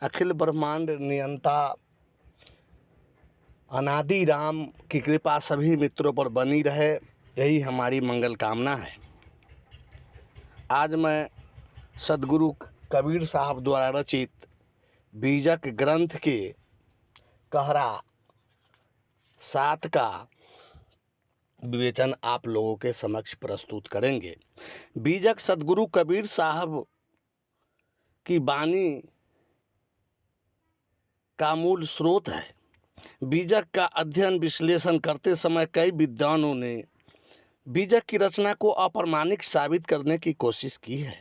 अखिल ब्रह्मांड नियंता अनादि राम की कृपा सभी मित्रों पर बनी रहे, यही हमारी मंगल कामना है। आज मैं सद्गुरु कबीर साहब द्वारा रचित बीजक ग्रंथ के कहरा 7 का विवेचन आप लोगों के समक्ष प्रस्तुत करेंगे। बीजक सद्गुरु कबीर साहब की वाणी का मूल स्रोत है। बीजक का अध्ययन विश्लेषण करते समय कई विद्वानों ने बीजक की रचना को अप्रामाणिक साबित करने की कोशिश की है।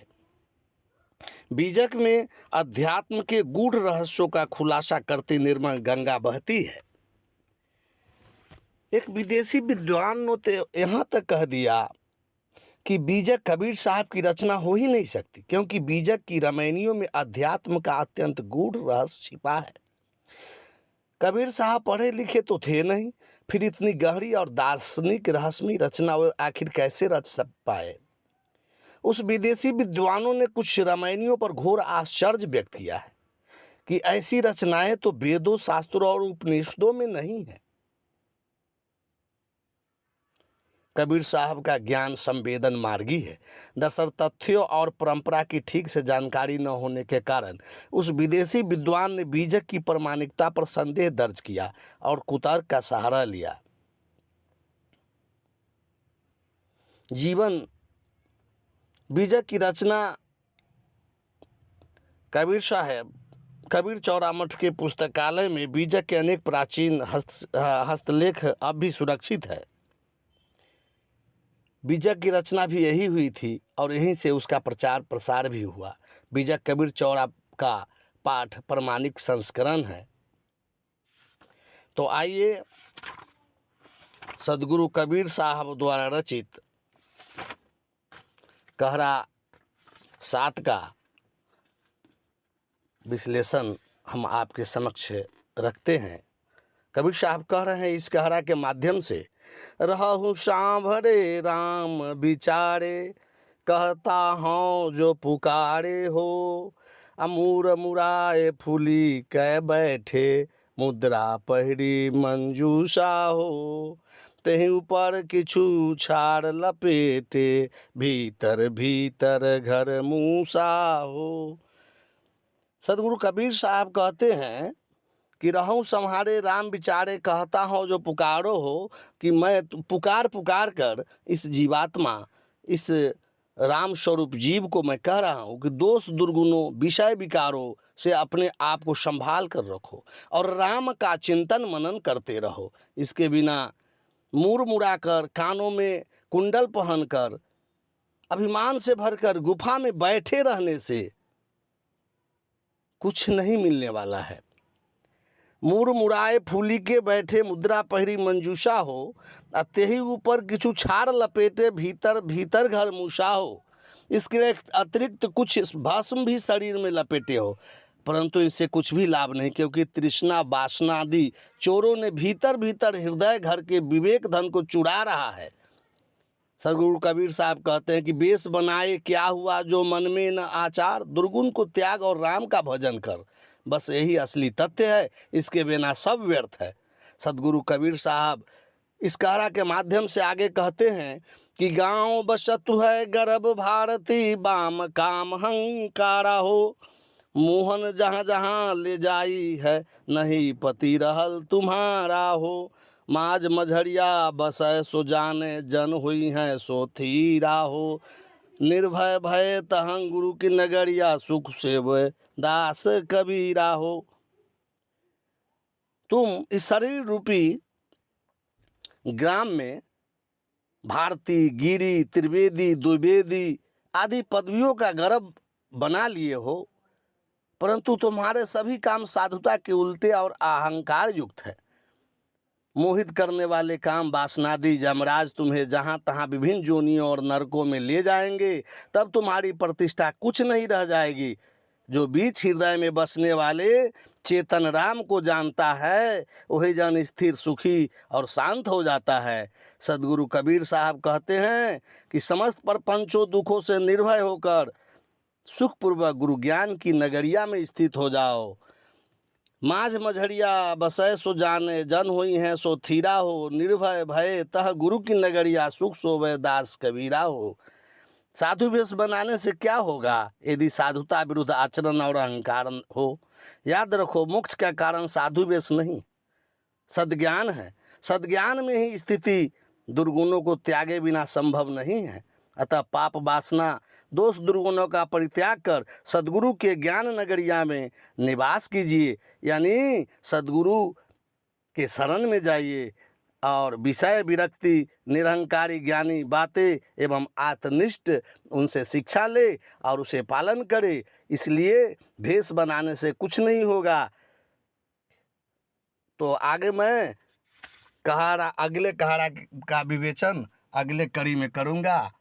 बीजक में अध्यात्म के गूढ़ रहस्यों का खुलासा करती निर्मल गंगा बहती है। एक विदेशी विद्वान ने तो यहाँ तक कह दिया कि बीजक कबीर साहब की रचना हो ही नहीं सकती, क्योंकि बीजक की रामायणियों में अध्यात्म का अत्यंत गूढ़ रहस्य छिपा है। कबीर साहब पढ़े लिखे तो थे नहीं, फिर इतनी गहरी और दार्शनिक रहस्यमयी रचना वे आखिर कैसे रच पाए। उस विदेशी विद्वानों ने कुछ रामायणियों पर घोर आश्चर्य व्यक्त किया है कि ऐसी रचनाएं तो वेदों, शास्त्रों और उपनिषदों में नहीं है। कबीर साहब का ज्ञान संवेदन मार्गी है। दरअसल तथ्यों और परंपरा की ठीक से जानकारी न होने के कारण उस विदेशी विद्वान ने बीजक की प्रामाणिकता पर संदेह दर्ज किया और कुतर्क का सहारा लिया। जीवन बीजक की रचना कबीर चौरा मठ के पुस्तकालय में बीजक के अनेक प्राचीन हस्तलेख अब भी सुरक्षित है। बीजक की रचना भी यही हुई थी और यहीं से उसका प्रचार प्रसार भी हुआ। बीजक कबीर चौरा का पाठ प्रामाणिक संस्करण है। तो आइए सद्गुरु कबीर साहब द्वारा रचित कहरा 7 का विश्लेषण हम आपके समक्ष रखते हैं। कबीर साहब कह रहे हैं इस कहरा के माध्यम से, रहु सांभरे राम विचारे, कहता हूँ जो पुकारे हो, अमूर मुराए फूली कै बैठे, मुद्रा पहिरी मंजूषा हो, तही ऊपर किछु छाड़ लपेटे, भीतर भीतर घर मूसा हो। सदगुरु कबीर साहब कहते हैं कि रहूं संहारे राम विचारे, कहता हूँ जो पुकारो हो, कि मैं पुकार कर इस जीवात्मा, इस राम स्वरूप जीव को मैं कह रहा हूँ कि दोष दुर्गुणों विषय विकारों से अपने आप को संभाल कर रखो और राम का चिंतन मनन करते रहो। इसके बिना मुड़ मुड़ा कर, कानों में कुंडल पहनकर, अभिमान से भरकर गुफा में बैठे रहने से कुछ नहीं मिलने वाला है। मुड़ मुड़ाए फूली के बैठे, मुद्रा पहिरी मंजूषा हो, तेही ऊपर किछु छाड़ लपेटे, भीतर भीतर घर मूसा हो। इसके अतिरिक्त कुछ भस्म भी शरीर में लपेटे हो, परंतु इससे कुछ भी लाभ नहीं, क्योंकि तृष्णा वासना आदि चोरों ने भीतर भीतर हृदय घर के विवेक धन को चुरा रहा है। सदगुरु कबीर साहब कहते हैं कि बेश बनाए क्या हुआ जो मन में न आचार, दुर्गुण को त्याग और राम का भजन कर, बस यही असली तथ्य है, इसके बिना सब व्यर्थ है। सदगुरु कबीर साहब इस कहरा के माध्यम से आगे कहते हैं कि गांव बसतु है गर्भ भारती, बाम काम हंकारा हो, मोहन जहाँ जहाँ ले जाई है, नहीं पति रहल तुम्हारा हो, माज मझरिया बसै सो जाने, जन हुई हैं सो थीरा हो, निर्भय भय तहं गुरु की नगरिया, सुख सेव दास कबीरा हो। तुम इस शरीर रूपी ग्राम में भारती, गिरी, त्रिवेदी, द्विवेदी आदि पदवियों का गर्व बना लिए हो, परंतु तुम्हारे सभी काम साधुता के उल्टे और अहंकार युक्त है। मोहित करने वाले काम वासनादि यमराज तुम्हें जहाँ तहाँ विभिन्न जोनियों और नरकों में ले जाएंगे, तब तुम्हारी प्रतिष्ठा कुछ नहीं रह जाएगी। जो बीच हृदय में बसने वाले चेतन राम को जानता है, वही जन स्थिर, सुखी और शांत हो जाता है। सदगुरु कबीर साहब कहते हैं कि समस्त प्रपंचों दुखों से निर्भय होकर सुखपूर्वक गुरु ज्ञान की नगरिया में स्थित हो जाओ। माझ मझड़िया बसै सो जाने, जन होई हैं सो थीरा हो, निर्भय भय तह गुरु की नगरिया, सुख सोवे दास कबीरा हो। साधु वेश बनाने से क्या होगा यदि साधुता विरुद्ध आचरण और अहंकार हो। याद रखो, मोक्ष का कारण साधु वेश नहीं, सद्ज्ञान है। सद्ज्ञान में ही स्थिति दुर्गुणों को त्यागे बिना संभव नहीं है। अतः पाप वासना दोष दुर्गुणों का परित्याग कर सद्गुरु के ज्ञान नगरिया में निवास कीजिए, यानी सद्गुरु के शरण में जाइए और विषय विरक्ति निरहंकारी ज्ञानी बातें एवं आत्मनिष्ठ उनसे शिक्षा ले और उसे पालन करे। इसलिए भेष बनाने से कुछ नहीं होगा। तो आगे मैं अगले कहारा का विवेचन अगले कड़ी में करूँगा।